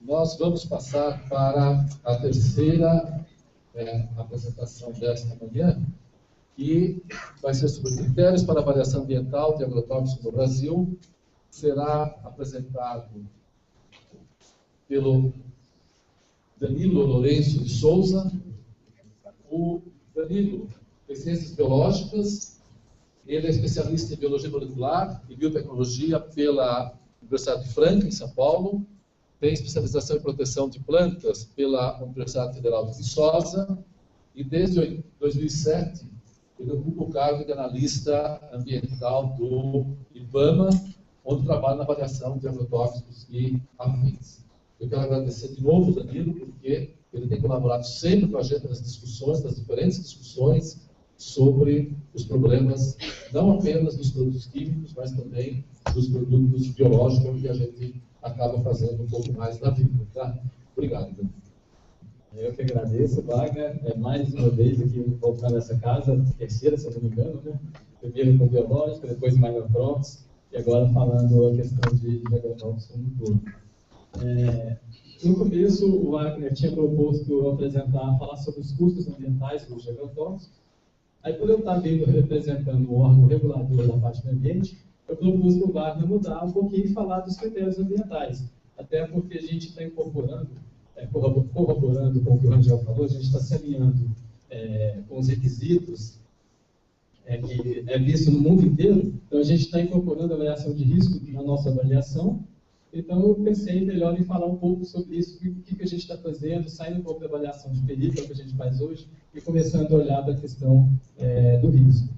Nós vamos passar para a terceira apresentação desta manhã, que vai ser sobre critérios para avaliação ambiental de agrotóxicos no Brasil. Será apresentado pelo Danilo Lourenço de Souza. O Danilo tem ciências biológicas, ele é especialista em biologia molecular e biotecnologia pela Universidade de Franca, em São Paulo. Tem especialização em proteção de plantas pela Universidade Federal de Viçosa e desde 2007 ele ocupa o cargo de analista ambiental do IBAMA, onde trabalha na avaliação de agrotóxicos e afins. Eu quero agradecer de novo, Danilo, porque ele tem colaborado sempre com a gente nas discussões, nas diferentes discussões sobre os problemas, não apenas dos produtos químicos, mas também dos produtos biológicos, que a gente acaba fazendo um pouco mais na vida. Tá? Obrigado, Danilo. Eu que agradeço, Wagner. Mais uma vez aqui voltando nessa casa, terceira, se eu não me engano, né? Primeiro com biológica, depois Minocrops, e agora falando a questão de agrotóxicos como um todo. No começo, o Wagner tinha proposto falar sobre os custos ambientais dos agrotóxicos. Aí, por eu estar vindo representando o órgão regulador da parte do ambiente, eu propus para o Wagner mudar um pouquinho e falar dos critérios ambientais. Até porque a gente está incorporando, corroborando com o que o Rangel falou, a gente está se alinhando com os requisitos que é visto no mundo inteiro. Então, a gente está incorporando a avaliação de risco na nossa avaliação. Então, eu pensei melhor em falar um pouco sobre isso, o que a gente está fazendo, saindo um pouco da avaliação de perigo, que a gente faz hoje, e começando a olhar para a questão do risco.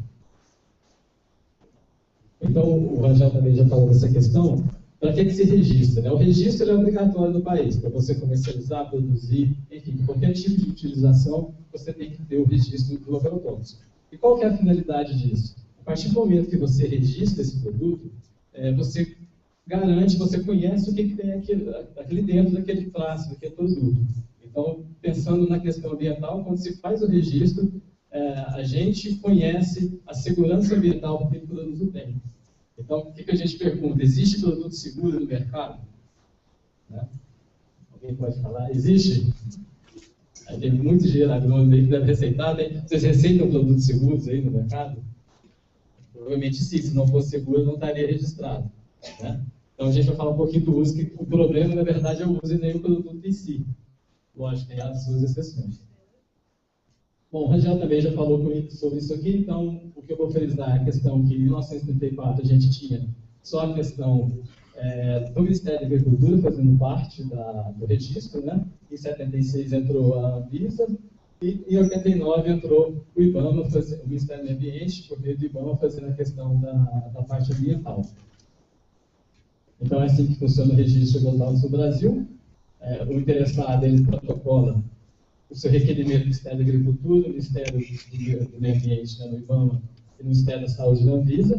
Então, o Rangel também já falou dessa questão. Para que se registra? Né? O registro é obrigatório no país, para você comercializar, produzir, enfim, qualquer tipo de utilização, você tem que ter o registro do agrotóxico. E qual que é a finalidade disso? A partir do momento que você registra esse produto, você garante, você conhece o que tem aquele dentro daquele traço, daquele produto. Então, pensando na questão ambiental, quando se faz o registro, a gente conhece a segurança ambiental que aquele produto tem. Então, o que a gente pergunta? Existe produto seguro no mercado? Né? Alguém pode falar? Existe? Tem muito engenheiro agrônomo aí que deve receitar, né? Vocês receitam produtos seguros aí no mercado? Provavelmente sim, se não fosse seguro, não estaria registrado. Né? Então, a gente vai falar um pouquinho do uso, que o problema, na verdade, é o uso e nem o produto em si. Lógico, tem as suas exceções. Bom, o Rangel também já falou comigo sobre isso aqui, então, o que eu vou frisar é a questão que em 1934 a gente tinha só a questão do Ministério da Agricultura fazendo parte do registro, né? Em 76 entrou a Anvisa, e em 89 entrou o IBAMA, o Ministério do Ambiente, por meio do IBAMA, fazendo a questão da parte ambiental. Então, é assim que funciona o registro de agrotóxicos no Brasil. O interessado, ele protocola o seu requerimento do Ministério da Agricultura, do Ministério do Meio Ambiente, né, no IBAMA, e no Ministério da Saúde, na Anvisa.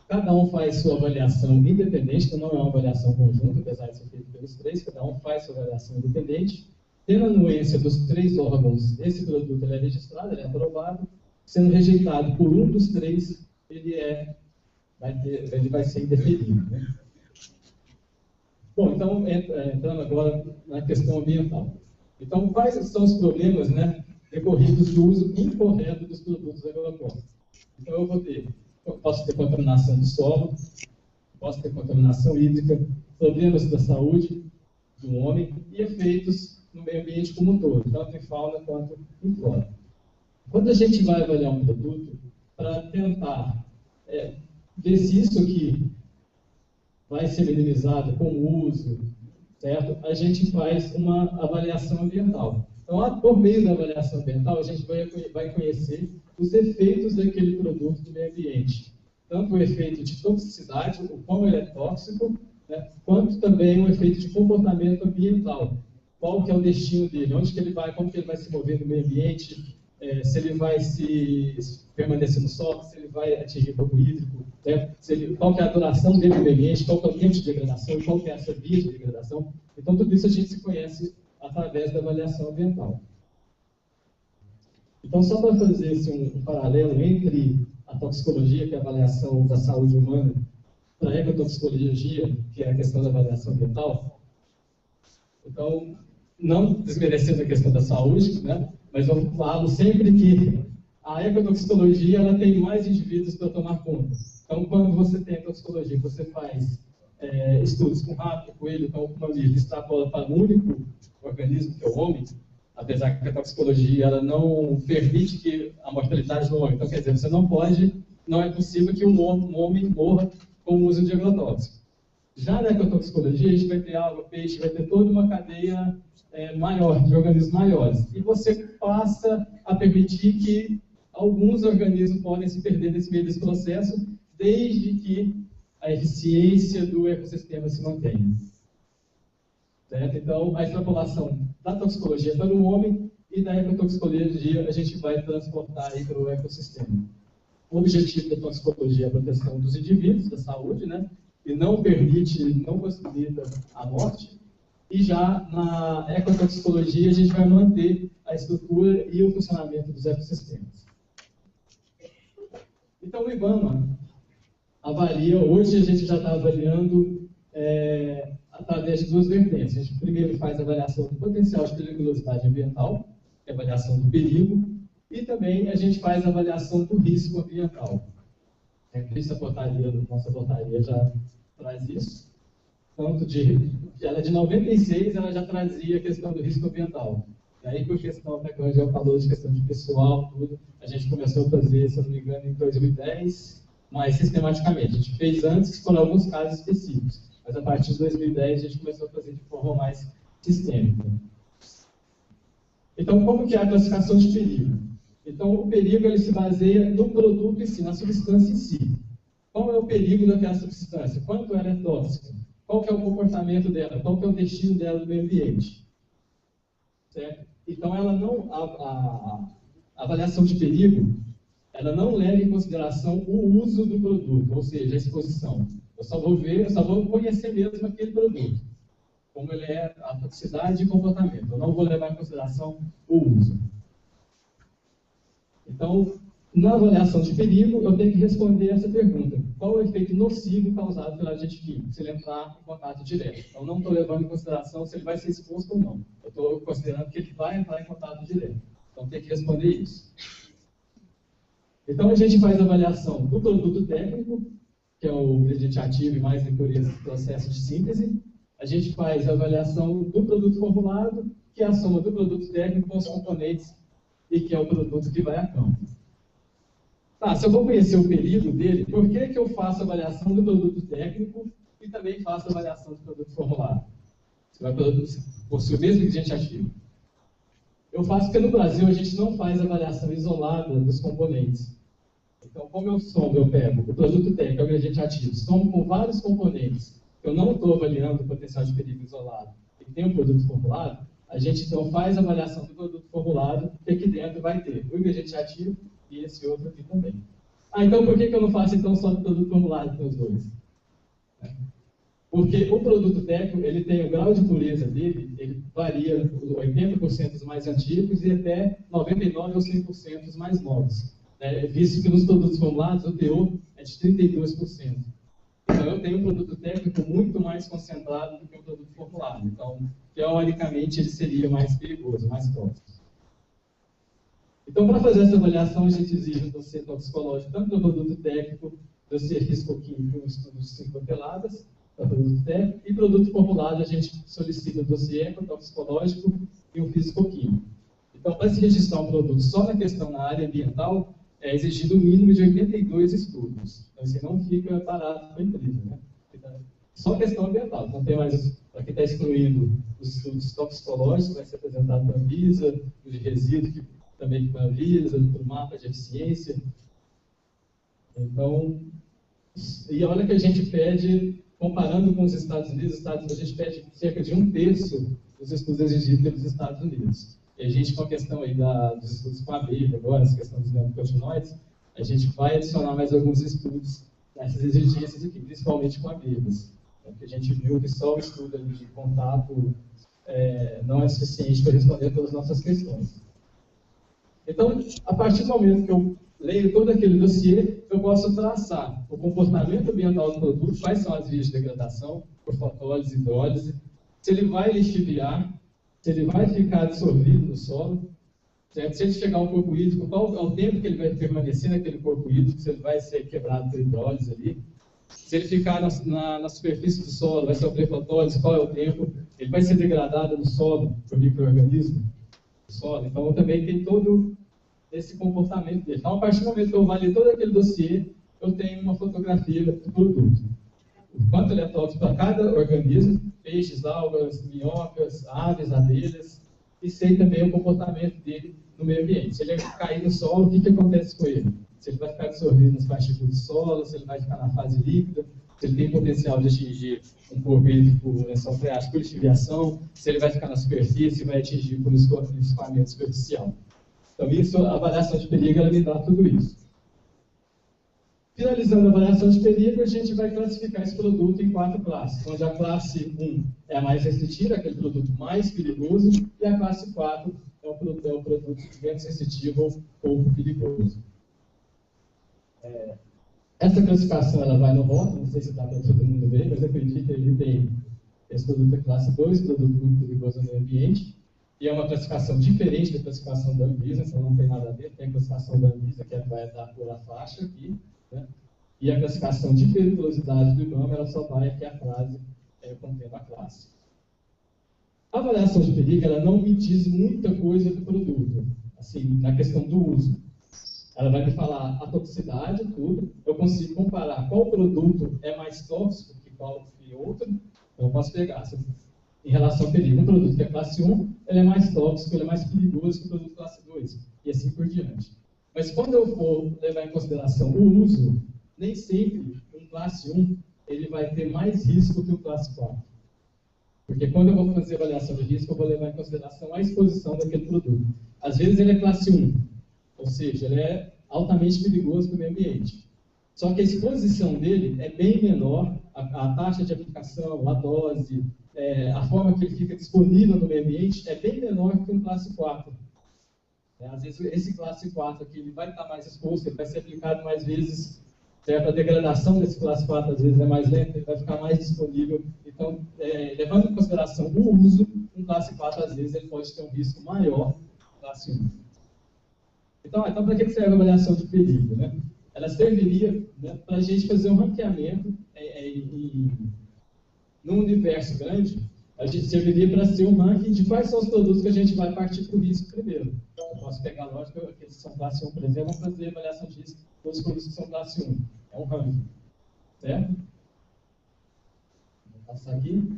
Cada um faz sua avaliação independente, então não é uma avaliação conjunta, apesar de ser feito pelos três, cada um faz sua avaliação independente. Tendo a anuência dos três órgãos, esse produto ele é registrado, ele é aprovado. Sendo rejeitado por um dos três, ele vai ser indeferido. Né? Bom, então, entrando agora na questão ambiental. Então, quais são os problemas, né, decorridos do uso incorreto dos produtos agrotóxicos? Então, posso ter contaminação do solo, posso ter contaminação hídrica, problemas da saúde do homem e efeitos no meio ambiente como um todo, tanto em fauna quanto em flora. Quando a gente vai avaliar um produto, para tentar ver se isso aqui vai ser minimizado com o uso, certo? A gente faz uma avaliação ambiental. Então, por meio da avaliação ambiental, a gente vai conhecer os efeitos daquele produto no meio ambiente. Tanto o efeito de toxicidade, o quão ele é tóxico, né, quanto também o efeito de comportamento ambiental. Qual que é o destino dele, onde que ele vai, como que ele vai se mover no meio ambiente, se ele vai permanecer no solo, se ele vai atingir o fogo hídrico, né? Qual que é a duração dele no meio ambiente, qual que é o tempo de degradação, qual que é essa via de degradação. Então, tudo isso a gente se conhece através da avaliação ambiental. Então, só para fazer um paralelo entre a toxicologia, que é a avaliação da saúde humana, para a ecotoxicologia, que é a questão da avaliação ambiental, Então, não desmerecendo a questão da saúde, né? Mas eu falo sempre que a ecotoxicologia ela tem mais indivíduos para tomar conta. Então, quando você tem a toxicologia, você faz estudos com rato, coelho, cão, mamífero, extrapola para um único organismo, que é o homem, apesar que a toxicologia ela não permite que a mortalidade do homem. Então, quer dizer, você não é possível que um homem morra com o uso de agrotóxico. Já na ecotoxicologia, a gente vai ter água, peixe, vai ter toda uma cadeia maior, de organismos maiores. E você passa a permitir que alguns organismos podem se perder nesse meio desse processo, desde que a eficiência do ecossistema se mantenha. Certo? Então, a extrapolação da toxicologia para o homem e da ecotoxicologia a gente vai transportar aí para o ecossistema. O objetivo da toxicologia é a proteção dos indivíduos, da saúde, né? E não possibilita a morte. E já na ecotoxicologia a gente vai manter a estrutura e o funcionamento dos ecossistemas. Então, o IBAMA avalia, hoje a gente já está avaliando através de duas vertentes. A gente primeiro faz a avaliação do potencial de periculosidade ambiental, que é a avaliação do perigo, e também a gente faz a avaliação do risco ambiental. Nossa portaria já traz isso. Tanto ela é de 96, ela já trazia a questão do risco ambiental. E aí, por questão, até que o Angel falou de questão de pessoal, tudo, a gente começou a fazer, se eu não me engano, em 2010, mais sistematicamente. A gente fez antes por alguns casos específicos, mas a partir de 2010 a gente começou a fazer de forma mais sistêmica. Então, como que é a classificação de perigo? Então, o perigo ele se baseia no produto em si, na substância em si. Qual é o perigo daquela substância? Quanto ela é tóxica? Qual que é o comportamento dela? Qual que é o destino dela no meio ambiente? Certo? Então, a avaliação de perigo, ela não leva em consideração o uso do produto, ou seja, a exposição. Eu só vou conhecer mesmo aquele produto, como ele é, a toxicidade e comportamento. Eu não vou levar em consideração o uso. Então, na avaliação de perigo, eu tenho que responder essa pergunta. Qual é o efeito nocivo causado pelo agente químico, se ele entrar em contato direto? Eu não estou levando em consideração se ele vai ser exposto ou não. Eu estou considerando que ele vai entrar em contato direto. Então, tem que responder isso. Então, a gente faz a avaliação do produto técnico, que é o ingrediente ativo e mais impurezas do processo de síntese. A gente faz a avaliação do produto formulado, que é a soma do produto técnico com os componentes e que é o produto que vai a campo. Tá, se eu vou conhecer o perigo dele, por que eu faço a avaliação do produto técnico e também faço a avaliação do produto formulado? Se vai possuir o mesmo ingrediente ativo. Eu faço porque no Brasil a gente não faz avaliação isolada dos componentes. Então, como eu pego o produto técnico, o ingrediente ativo, somo com vários componentes, eu não estou avaliando o potencial de perigo isolado, e tem um produto formulado, a gente então faz a avaliação do produto formulado, que aqui dentro vai ter o ingrediente ativo e esse outro aqui também. Então por que eu não faço então só do produto formulado para os dois? Porque o produto técnico, ele tem o grau de pureza dele, ele varia 80% dos mais antigos e até 99% ou 100% dos mais novos. Visto que nos produtos formulados o teor é de 32%. Então eu tenho um produto técnico muito mais concentrado do que um produto formulado. Então, teoricamente, ele seria mais perigoso, mais tóxico. Então, para fazer essa avaliação, a gente exige um dossiê toxicológico, tanto do produto técnico, dossiê físico-químico, um estudo de 5 toneladas, para produto técnico, e produto formulado, a gente solicita o dossiê toxicológico e um físico-químico. Então, para se registrar um produto só na questão na área ambiental, é exigido um mínimo de 82 estudos. Então, você não fica parado com a empresa, né? Só questão ambiental, não tem mais, aqui está excluído os estudos toxicológicos, vai ser apresentado para a Anvisa, os de resíduo, que também para a Anvisa, para o mapa de eficiência. Então, e olha que a gente pede, comparando com os Estados Unidos, a gente pede cerca de 1/3 dos estudos exigidos pelos Estados Unidos. E a gente, com a questão aí dos estudos com a abelha, agora, essa questão dos neonicotinoides, a gente vai adicionar mais alguns estudos nessas exigências aqui, principalmente com abelhas. Porque a gente viu que só o estudo de contato não é suficiente para responder todas as nossas questões. Então, a partir do momento que eu leio todo aquele dossiê, eu posso traçar o comportamento ambiental do produto, quais são as vias de degradação, por fotólise, hidrólise, se ele vai lixiviar, se ele vai ficar dissolvido no solo, certo? Se ele chegar ao corpo hídrico, qual é o tempo que ele vai permanecer naquele corpo hídrico, se ele vai ser quebrado por hidrólise ali. Se ele ficar na superfície do solo, vai sofrer fotólise, qual é o tempo? Ele vai ser degradado no solo por micro-organismo do solo. Então, também tem todo esse comportamento dele. Então, a partir do momento que eu validei todo aquele dossiê, eu tenho uma fotografia do produto. O quanto ele é tóxico para cada organismo, peixes, algas, minhocas, aves, abelhas, e sei também o comportamento dele no meio ambiente. Se ele cair no solo, o que acontece com ele? Se ele vai ficar absorvido nas partículas do solo, se ele vai ficar na fase líquida, se ele tem potencial de atingir um corpo hídrico, lençol freático por lixiviação, se ele vai ficar na superfície e vai atingir por escoamento superficial. Então, isso, a avaliação de perigo, ela me dá tudo isso. Finalizando a avaliação de perigo, a gente vai classificar esse produto em 4 classes, onde a classe 1 é a mais restritiva, aquele produto mais perigoso, e a classe 4 é o produto menos restritivo ou pouco perigoso. Essa classificação ela vai no rótulo, não sei se dá para todo mundo ver, mas eu acredito que ele tem esse produto é classe 2, produto muito perigoso no meio ambiente, e é uma classificação diferente da classificação da Anvisa, então não tem nada a ver, tem a classificação da Anvisa, que vai dar por a faixa aqui, né? E a classificação de periculosidade do IBAMA, ela só vai aqui a frase contendo a classe. A avaliação de perigo, ela não me diz muita coisa do produto, assim, na questão do uso. Ela vai me falar a toxicidade, tudo. Eu consigo comparar qual produto é mais tóxico que outro. Então, eu posso pegar, em relação ao perigo. Um produto que é classe 1, ele é mais tóxico, ele é mais perigoso que o produto classe 2. E assim por diante. Mas quando eu for levar em consideração o uso, nem sempre um classe 1 ele vai ter mais risco que o classe 4. Porque quando eu vou fazer avaliação de risco, eu vou levar em consideração a exposição daquele produto. Às vezes ele é classe 1. Ou seja, ele é altamente perigoso para o meio ambiente. Só que a exposição dele é bem menor, a taxa de aplicação, a dose, a forma que ele fica disponível no meio ambiente é bem menor que um classe 4. Às vezes esse classe 4 aqui ele vai estar mais exposto, ele vai ser aplicado mais vezes, certo? A degradação desse classe 4 às vezes é mais lenta, ele vai ficar mais disponível. Então, levando em consideração o uso, um classe 4 às vezes ele pode ter um risco maior que o classe 1. Então para que serve a avaliação de perigo, né? Ela serviria, né, para a gente fazer um ranqueamento num universo grande. A gente serviria para ser um ranking de quais são os produtos que a gente vai partir para o risco primeiro. Eu posso pegar, lógico, aqueles que são classe 1, por exemplo, vamos fazer avaliação de risco todos os produtos que são classe 1. É um ranking, certo? Vou passar aqui.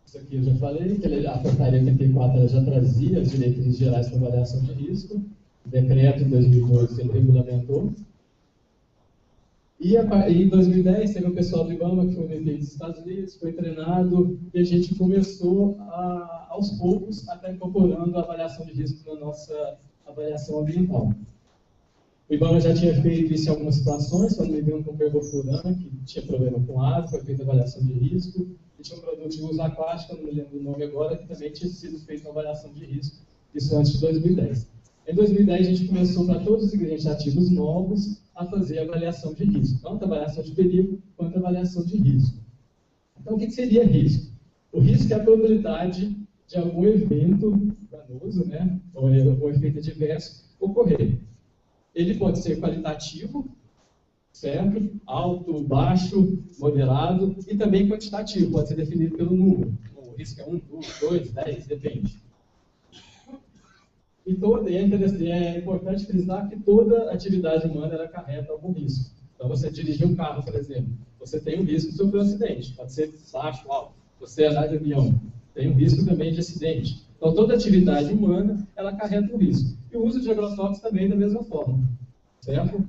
Isso aqui eu já falei, que a portaria 84 ela já trazia as diretrizes gerais para avaliação de risco. O decreto em 2012 ele regulamentou. E em 2010 teve o pessoal do IBAMA, que foi no MPI dos Estados Unidos, foi treinado, e a gente começou aos poucos a estar incorporando a avaliação de risco na nossa avaliação ambiental. O IBAMA já tinha feito isso em algumas situações, quando me viram com pergofurana, que tinha problema com água, foi feita avaliação de risco, e tinha um produto de uso aquático, não me lembro o nome agora, que também tinha sido feita uma avaliação de risco, isso antes de 2010. Em 2010, a gente começou, para todos os ingredientes ativos novos, a fazer avaliação de risco, tanto avaliação de perigo quanto avaliação de risco. Então, o que seria risco? O risco é a probabilidade de algum evento danoso, né, ou algum efeito adverso, ocorrer. Ele pode ser qualitativo, certo? Alto, baixo, moderado, e também quantitativo, pode ser definido pelo número. O risco é 1, 2, 10, depende. E é importante frisar que toda atividade humana ela acarreta algum risco. Então, você dirigir um carro, por exemplo, você tem um risco de sofrer um acidente, pode ser baixo, alto. Você andar de avião, tem um risco também de acidente. Então, toda atividade humana, ela acarreta um risco. E o uso de agrotóxicos também da mesma forma, certo?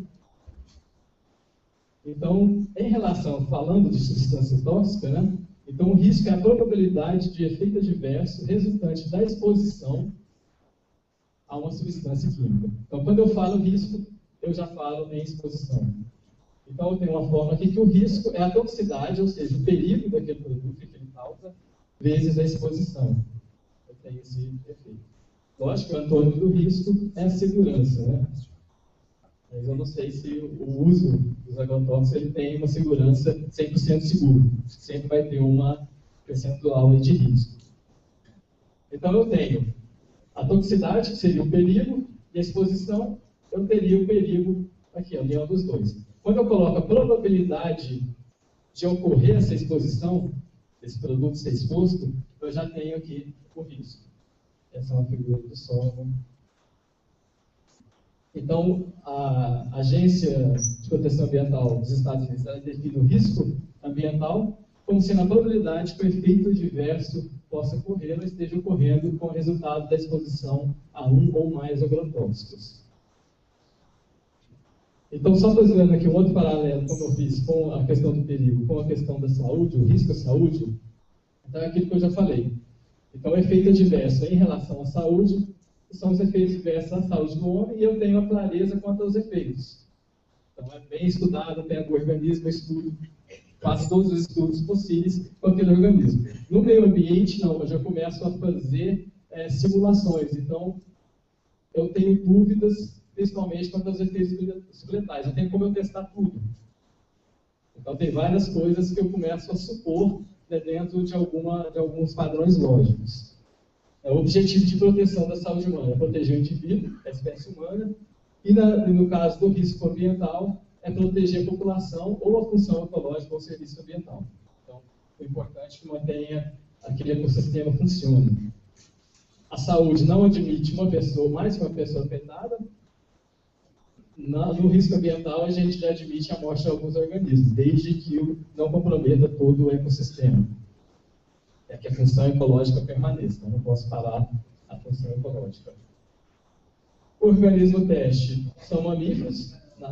Então, em relação, falando de substância tóxica, né? Então, o risco é a probabilidade de efeito adverso resultante da exposição a uma substância química. Então, quando eu falo risco, eu já falo em exposição. Então, eu tenho uma forma aqui que o risco é a toxicidade, ou seja, o perigo daquele produto que ele causa, vezes a exposição. Eu tenho esse efeito. Lógico que o antônimo do risco é a segurança, né? Mas eu não sei se o uso dos agrotóxicos ele tem uma segurança 100% seguro. Sempre vai ter uma percentual de risco. Então, eu tenho a toxicidade, que seria o perigo, e a exposição, eu teria o perigo aqui, a união dos dois. Quando eu coloco a probabilidade de ocorrer essa exposição, desse produto ser exposto, eu já tenho aqui o risco. Essa é uma figura do solo. Então, a Agência de Proteção Ambiental dos Estados Unidos define o risco ambiental como sendo a probabilidade que o efeito adverso possa ocorrer ou esteja ocorrendo com o resultado da exposição a um ou mais agrotóxicos. Então, só fazendo aqui um outro paralelo, como eu fiz com a questão do perigo, com a questão da saúde, o risco à saúde, então é aquilo que eu já falei. Então, o efeito adverso em relação à saúde são os efeitos diversos à saúde do homem, e eu tenho a clareza quanto aos efeitos. Então, é bem estudado, eu pego o organismo, eu estudo, faço todos os estudos possíveis com aquele organismo. No meio ambiente, não, eu já começo a fazer simulações. Então, eu tenho dúvidas, principalmente quanto aos efeitos letais. Não tem como eu testar tudo. Então, tem várias coisas que eu começo a supor dentro de alguns padrões lógicos. O objetivo de proteção da saúde humana é proteger o indivíduo, a espécie humana, e no caso do risco ambiental, é proteger a população ou a função ecológica ou serviço ambiental. Então, é importante que mantenha aquele ecossistema funcione. A saúde não admite mais uma pessoa afetada. No risco ambiental, a gente já admite a morte de alguns organismos, desde que não comprometa todo o ecossistema. É que a função ecológica permaneça, então não posso parar a função ecológica. O organismo teste são mamíferos, na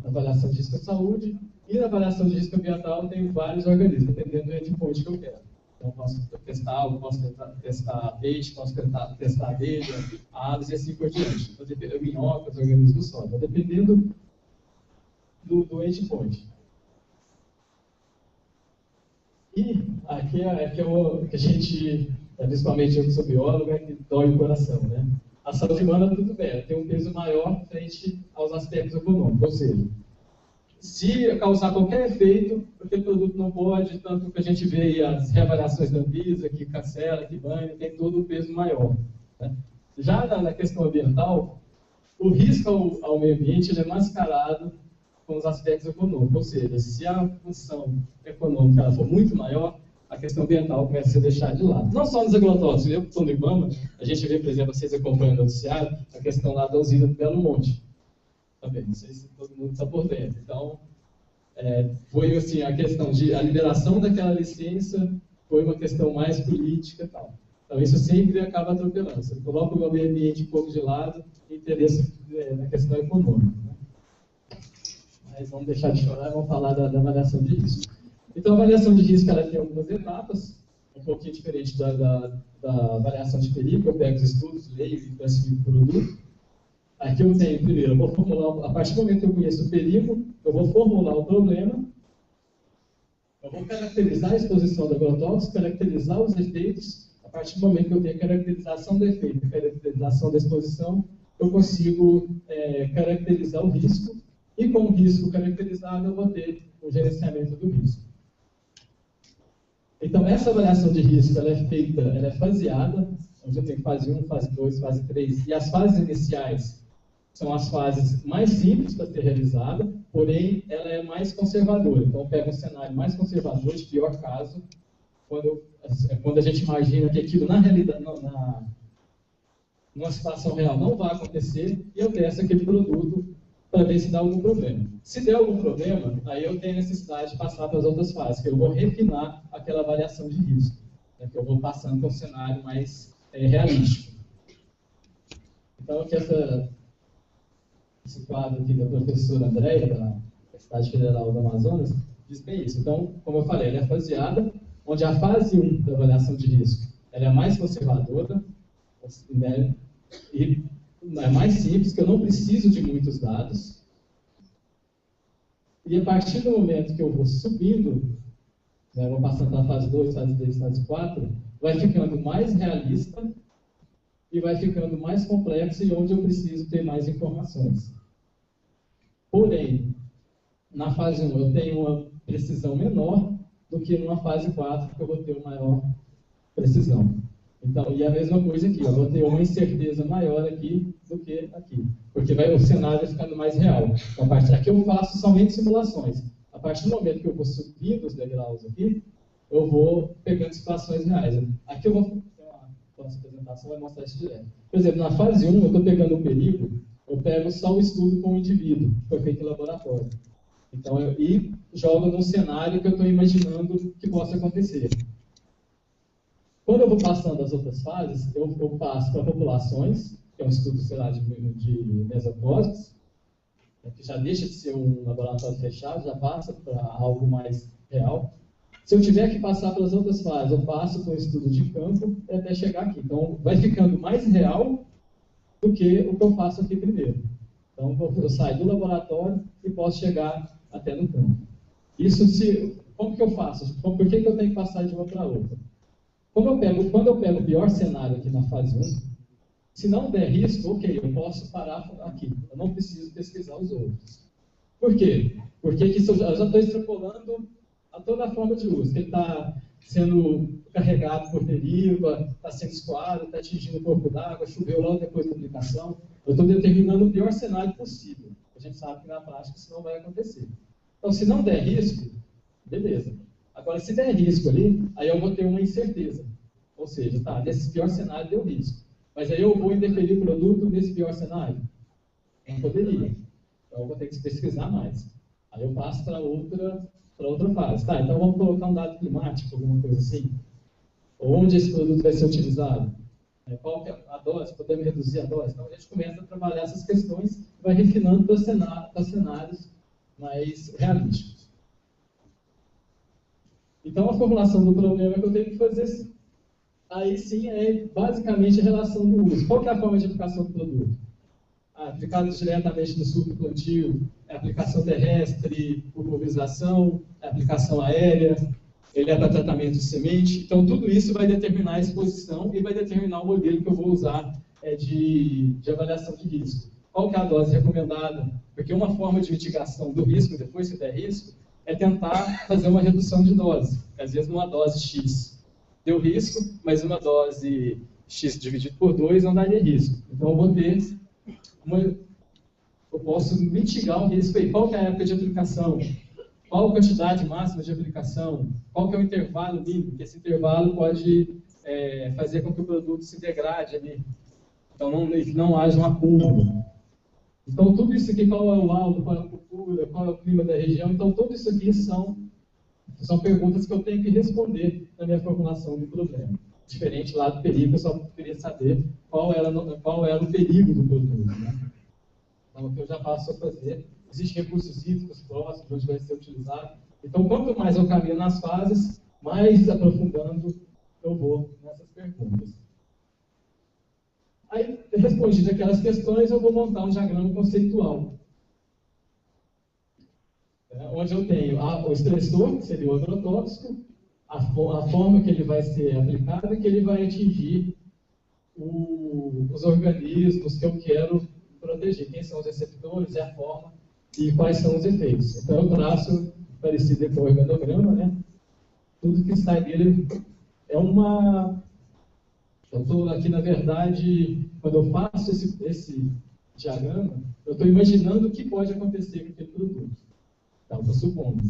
avaliação de risco à saúde, e na avaliação de risco ambiental eu tenho vários organismos, dependendo do endpoint que eu quero. Então, posso testar algo, posso testar peixe, posso testar abelha, aves e assim por diante. Minhocas, organismos do solo, dependendo do endpoint. E aqui é que a gente, principalmente eu que sou biólogo, é que dói o coração, né? A saúde humana, tudo bem, tem um peso maior frente aos aspectos econômicos, ou seja, se causar qualquer efeito, aquele produto não pode, tanto que a gente vê aí as reavaliações da Anvisa, que cancela, que banha, tem todo o peso maior. Né? Já na questão ambiental, o risco ao meio ambiente ele é mascarado com os aspectos econômicos, ou seja, se a função econômica ela for muito maior, a questão ambiental começa a ser deixada de lado. Não só nos agrotóxicos, eu que estou no IBAMA, a gente vê, por exemplo, vocês acompanhando o noticiário, a questão lá da usina do Belo Monte. Também, não sei se todo mundo está por dentro. Então, foi assim, a questão de a liberação daquela licença foi uma questão mais política e tal. Então, isso sempre acaba atropelando. Você coloca o meio ambiente um pouco de lado e interesse na questão econômica. Né? Mas vamos deixar de chorar e vamos falar da avaliação de risco. Então, a avaliação de risco ela tem algumas etapas, um pouquinho diferente da avaliação de perigo. Eu pego os estudos, leio e classifico o produto. Aqui eu tenho, primeiro, eu vou formular, a partir do momento que eu conheço o perigo, eu vou formular o problema, eu vou caracterizar a exposição do agrotóxico, caracterizar os efeitos. A partir do momento que eu tenho a caracterização do efeito, caracterização da exposição, eu consigo caracterizar o risco, e com o risco caracterizado, eu vou ter o gerenciamento do risco. Então, essa avaliação de risco ela é feita, ela é faseada, onde eu tenho fase 1, fase 2, fase 3, e as fases iniciais são as fases mais simples para ser realizada, porém, ela é mais conservadora. Então, eu pego um cenário mais conservador, de pior caso, quando a gente imagina que aquilo, na realidade, numa situação real, não vai acontecer, e eu testo aquele produto para ver se dá algum problema. Se der algum problema, aí eu tenho necessidade de passar para as outras fases, que eu vou refinar aquela avaliação de risco, né, que eu vou passando para um cenário mais realístico. Então, aqui esse quadro aqui da professora Andréia, da Universidade Federal do Amazonas, diz bem isso. Então, como eu falei, ela é faseada, onde a fase 1 da avaliação de risco ela é mais conservadora, né, e é mais simples, que eu não preciso de muitos dados. E a partir do momento que eu vou subindo, né, vou passando para a fase 2, fase 3, fase 4, vai ficando mais realista e vai ficando mais complexo e onde eu preciso ter mais informações. Porém, na fase 1 eu tenho uma precisão menor do que numa fase 4, que eu vou ter uma maior precisão. Então, e a mesma coisa aqui, eu vou ter uma incerteza maior aqui do que aqui, porque o cenário vai ficando mais real. Então, a partir daqui eu faço somente simulações. A partir do momento que eu vou subindo os degraus aqui, eu vou pegando situações reais. Aqui eu vou ter uma próxima apresentação, vai mostrar isso direto. Por exemplo, na fase 1, eu estou pegando o perigo, eu pego só o estudo com o indivíduo, que foi feito em laboratório. Então, e jogo num cenário que eu estou imaginando que possa acontecer. Quando eu vou passando as outras fases, eu passo para populações, que é um estudo, sei lá, de mesopósitos, que já deixa de ser um laboratório fechado, já passa para algo mais real. Se eu tiver que passar pelas outras fases, eu passo para um estudo de campo até chegar aqui. Então, vai ficando mais real do que o que eu faço aqui primeiro. Então, eu saio do laboratório e posso chegar até no campo. Isso, como que eu faço? Por que eu tenho que passar de uma para outra? Quando eu pego o pior cenário aqui na fase 1, se não der risco, ok, eu posso parar aqui. Eu não preciso pesquisar os outros. Por quê? Porque aqui eu já estou extrapolando a toda a forma de uso. Ele está sendo carregado por deriva, está sendo escoado, está atingindo o corpo d'água, choveu logo depois da aplicação. Eu estou determinando o pior cenário possível. A gente sabe que na prática isso não vai acontecer. Então, se não der risco, beleza. Agora, se der risco ali, aí eu vou ter uma incerteza. Ou seja, tá, nesse pior cenário deu risco. Mas aí eu vou interferir o produto nesse pior cenário? Não poderia. Então, eu vou ter que pesquisar mais. Aí eu passo para outra fase. Tá, então vamos colocar um dado climático, alguma coisa assim. Onde esse produto vai ser utilizado? Qual que é a dose? Podemos reduzir a dose? Então, a gente começa a trabalhar essas questões e vai refinando para cenários mais realísticos. Então, a formulação do problema que eu tenho que fazer, aí sim, é basicamente a relação do uso. Qual que é a forma de aplicação do produto? Aplicado diretamente no suco plantio, é aplicação terrestre, por pulverização, é aplicação aérea, ele é para tratamento de semente. Então, tudo isso vai determinar a exposição e vai determinar o modelo que eu vou usar de avaliação de risco. Qual que é a dose recomendada? Porque uma forma de mitigação do risco, depois que der risco, é tentar fazer uma redução de dose. Às vezes, numa dose X deu risco, mas uma dose X dividido por 2 não daria risco. Então, eu vou ter eu posso mitigar o risco aí. Qual que é a época de aplicação? Qual a quantidade máxima de aplicação? Qual que é o intervalo mínimo? Porque esse intervalo pode fazer com que o produto se degrade ali. Então, não haja um acúmulo. Então, tudo isso aqui, qual é o laudo, qual é a cultura, qual é o clima da região, então, tudo isso aqui são perguntas que eu tenho que responder na minha formulação do problema. Diferente lá do perigo, eu só queria saber qual era o perigo do produto. Né? Então, o que eu já passo a fazer, existem recursos hídricos próximos, onde vai ser utilizado. Então, quanto mais eu caminho nas fases, mais aprofundando eu vou nessas perguntas. Aí, respondidas aquelas questões, eu vou montar um diagrama conceitual. Onde eu tenho o estressor, que seria o agrotóxico, a forma que ele vai ser aplicado e que ele vai atingir os organismos que eu quero proteger. Quem são os receptores, a forma e quais são os efeitos. Então, eu traço, parecido com o organograma, né? Tudo que sai dele é uma... Eu estou aqui, na verdade, quando eu faço esse diagrama, eu estou imaginando o que pode acontecer com aquele produto. Então, estou supondo.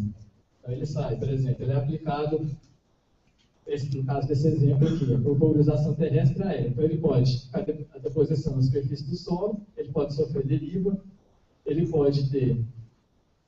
Então, ele sai, por exemplo, ele é aplicado, no caso desse exemplo aqui, por pulverização terrestre aérea. Então, ele pode, a deposição na superfície do solo, ele pode sofrer deriva, ele pode ter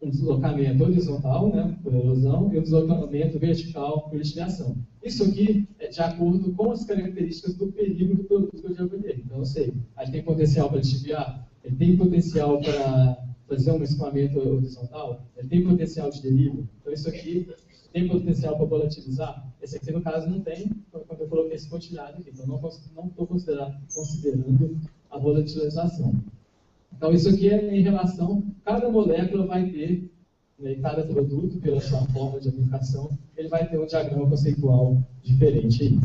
um deslocamento horizontal, né, por erosão, e um deslocamento vertical por lixiviação. Isso aqui é de acordo com as características do perigo do produto que eu já avaliei. Então, eu sei, ele tem potencial para lixiviar, ele tem potencial para fazer um escoamento horizontal, ele tem potencial de deriva. Então, isso aqui tem potencial para volatilizar. Esse aqui, no caso, não tem, quando eu coloquei esse pontilhado aqui. Então, não estou considerando a volatilização. Então, isso aqui é em relação, cada molécula vai ter, né, cada produto, pela sua forma de aplicação, ele vai ter um diagrama conceitual diferente aí.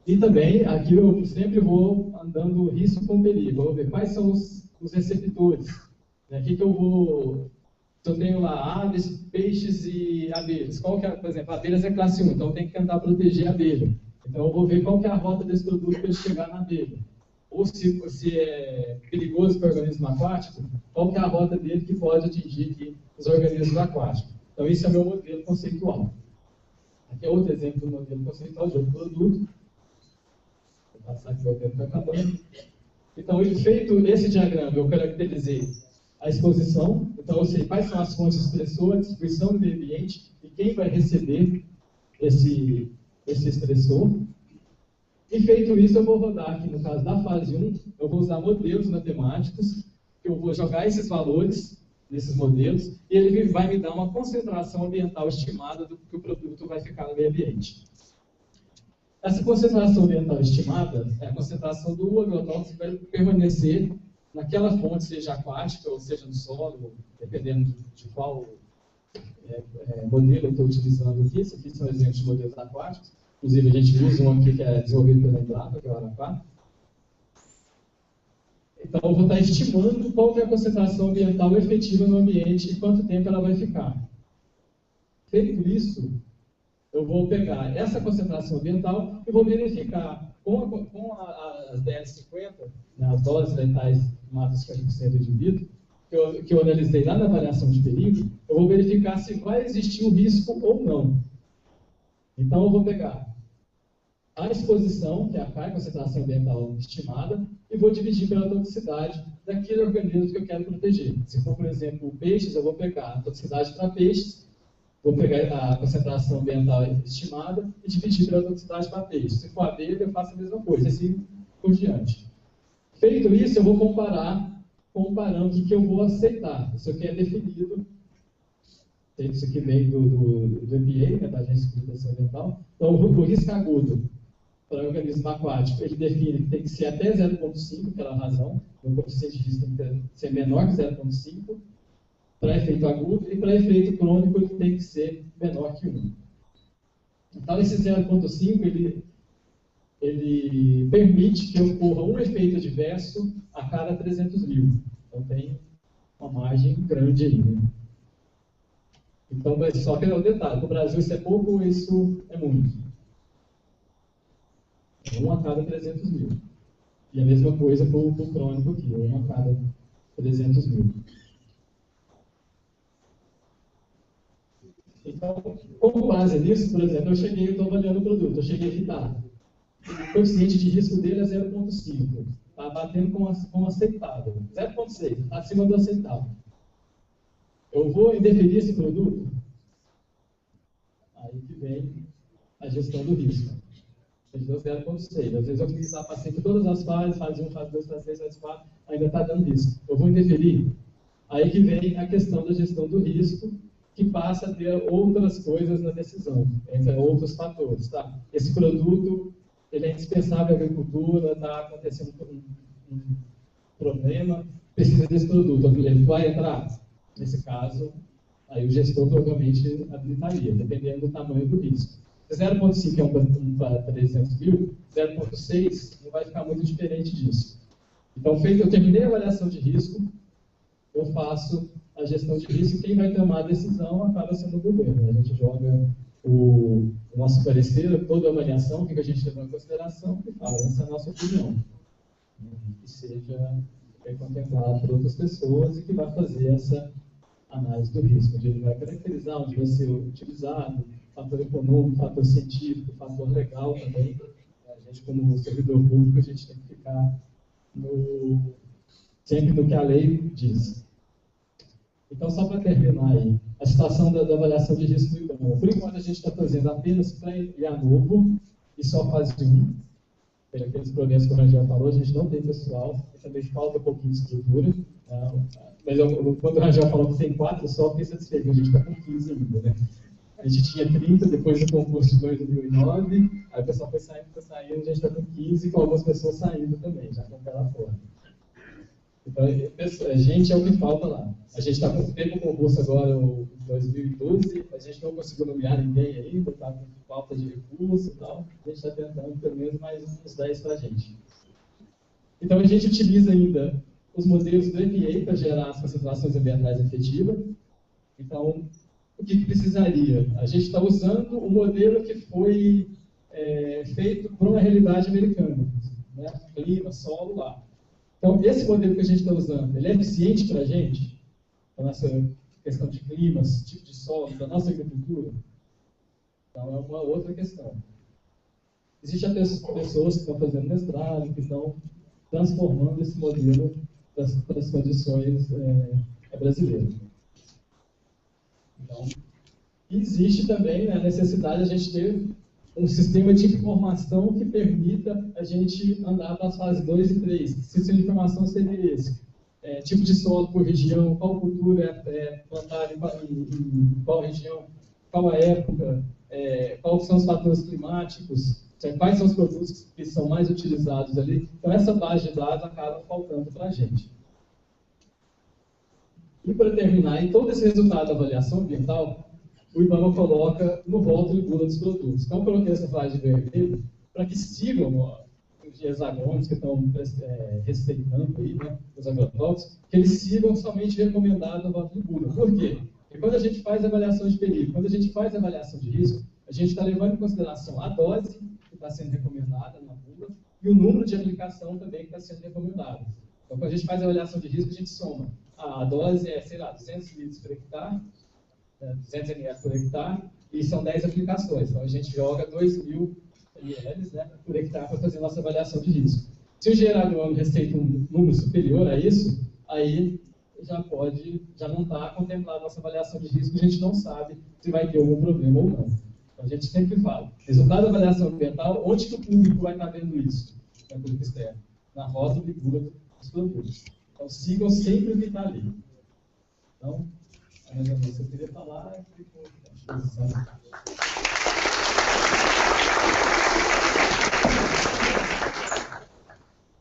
E também, aqui eu sempre vou andando risco com perigo, vou ver quais são os receptores, né, o que eu vou Se eu tenho lá aves, peixes e abelhas, qual que é, por exemplo, abelhas é classe 1, então eu tenho que tentar proteger a abelha. Então eu vou ver qual que é a rota desse produto para ele chegar na abelha. Ou se é perigoso para o organismo aquático, qual que é a rota dele que pode atingir aqui os organismos aquáticos. Então esse é o meu modelo conceitual. Aqui é outro exemplo do modelo conceitual de outro produto. Vou passar aqui o tempo está acabando. Então, feito esse diagrama, eu caracterizei a exposição, então eu sei quais são as fontes expressoras, a distribuição do meio ambiente e quem vai receber esse expressor. E feito isso, eu vou rodar aqui, no caso da fase 1, eu vou usar modelos matemáticos, que eu vou jogar esses valores nesses modelos, e ele vai me dar uma concentração ambiental estimada do que o produto vai ficar no meio ambiente. Essa concentração ambiental estimada é a concentração do agrotóxico que vai permanecer naquela fonte, seja aquática ou seja no solo, dependendo de qual modelo eu estou utilizando aqui. Esse aqui são exemplos de modelos aquáticos. Inclusive, a gente usa um aqui que é desenvolvido pela Embrapa, que é o Arapá. Então, eu vou estar estimando qual que é a concentração ambiental efetiva no ambiente e quanto tempo ela vai ficar. Feito isso, eu vou pegar essa concentração ambiental e vou verificar com as DS50, né, as doses letais que matam 50% do indivíduo, que eu analisei lá na avaliação de perigo, eu vou verificar se vai existir um risco ou não. Então, eu vou pegar a exposição, que é a concentração ambiental estimada, e vou dividir pela toxicidade daquele organismo que eu quero proteger. Se for, por exemplo, peixes, eu vou pegar a toxicidade para peixes, vou pegar a concentração ambiental estimada e dividir pela toxicidade para peixes. Se for abelha, eu faço a mesma coisa, assim por diante. Feito isso, eu vou comparar com um parâmetro que eu vou aceitar. Isso aqui é definido. Isso aqui vem do EPA, né, da Agência de Proteção Ambiental. Então, o risco agudo para o organismo aquático, ele define que tem que ser até 0,5, pela razão, o coeficiente de risco tem que ser menor que 0,5, para efeito agudo, e para efeito crônico ele tem que ser menor que 1. Então, esse 0,5, ele permite que ocorra um efeito adverso a cada 300 mil. Então, tem uma margem grande aí, né? Então, só que é o detalhe, no Brasil isso é pouco ou isso é muito? 1 a cada 300 mil. E a mesma coisa para o crônico aqui, 1 a cada 300 mil. Então, com base nisso, por exemplo, eu estou avaliando o produto, eu cheguei aqui, tá, o coeficiente de risco dele é 0,5, está batendo com aceitável, 0,6, está acima do aceitável. Eu vou indeferir esse produto? Aí que vem a gestão do risco. A gente deu 0,6. Às vezes eu fiz a paciente em todas as fases, fase 1, fase 2, fase 3, fase 4, ainda está dando risco. Eu vou indeferir? Aí que vem a questão da gestão do risco, que passa a ter outras coisas na decisão, entre outros fatores. Tá? Esse produto ele é indispensável à agricultura, está acontecendo um problema, precisa desse produto. Ele vai entrar? Nesse caso, aí o gestor provavelmente habilitaria, dependendo do tamanho do risco. 0,5 é um para 300 mil, 0,6 não vai ficar muito diferente disso. Então, eu terminei a avaliação de risco, eu faço a gestão de risco, e quem vai tomar a decisão acaba sendo o governo. A gente joga o nosso parecer, toda a avaliação, o que a gente levou em consideração, e fala, essa é a nossa opinião. Que seja contemplado por outras pessoas e que vai fazer essa análise do risco, onde ele vai caracterizar, onde vai ser utilizado, fator econômico, fator científico, fator legal também. A gente, como servidor público, a gente tem que ficar sempre no que a lei diz. Então, só para terminar aí, a situação da avaliação de risco do IBAMA. Por enquanto, a gente está fazendo apenas para IANOVO e só fase 1. Tem aqueles problemas que o Rangel falou, a gente não tem pessoal, também falta um pouquinho de estrutura. Mas quando o Rangel falou que tem 4 só, fiquei satisfeito, a gente está com 15 ainda, né? A gente tinha 30 depois do concurso de 2009, aí o pessoal foi saindo, a gente está com 15, com algumas pessoas saindo também, já estão pela fora. Então, a gente é o que falta lá. A gente teve um concurso agora em 2012, a gente não conseguiu nomear ninguém ainda, está com falta de recurso e tal. A gente está tentando pelo menos mais uns 10 para a gente. Então, a gente utiliza ainda os modelos do EPA para gerar as concentrações ambientais efetivas. Então, o que precisaria? A gente está usando o modelo que foi feito por uma realidade americana, né? Clima, solo lá. Então, esse modelo que a gente está usando, ele é eficiente para a gente? A nossa questão de climas, tipo de solo, da nossa agricultura? Então, é uma outra questão. Existem até pessoas que estão fazendo mestrado, que estão transformando esse modelo para as condições brasileiras. Então, existe também, né, a necessidade de a gente ter um sistema de informação que permita a gente andar para as fases 2 e 3. O sistema de informação seria esse. Tipo de solo por região, qual cultura é plantada em qual região, qual a época, quais são os fatores climáticos, quais são os produtos que são mais utilizados ali. Então, essa base de dados acaba faltando para a gente. E para terminar, em todo esse resultado da avaliação ambiental, o IBAMA coloca no rótulo e bula dos produtos. Então, eu coloquei essa faixa de vermelho para que sigam os hexagônicos que estão respeitando aí, né, os agrotóxicos, que eles sigam somente recomendado no rótulo e bula. Por quê? Porque quando a gente faz avaliação de perigo, quando a gente faz avaliação de risco, a gente está levando em consideração a dose que está sendo recomendada na bula e o número de aplicação também que está sendo recomendado. Então, quando a gente faz a avaliação de risco, a gente soma. A dose é, sei lá, 200 litros por hectare, 200 ml por hectare, e são 10 aplicações. Então, a gente joga 2.000 ml, né, por hectare para fazer a nossa avaliação de risco. Se o engenheiro agrônomo receita um número superior a isso, aí já não está contemplada a nossa avaliação de risco, a gente não sabe se vai ter algum problema ou não. Então, a gente sempre fala, resultado da avaliação ambiental, onde que o público vai estar vendo isso? É o público externo, na rótula e bula dos produtos. Então, sigam sempre o que está ali. Então, eu queria falar e fico à disposição.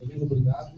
Muito obrigado.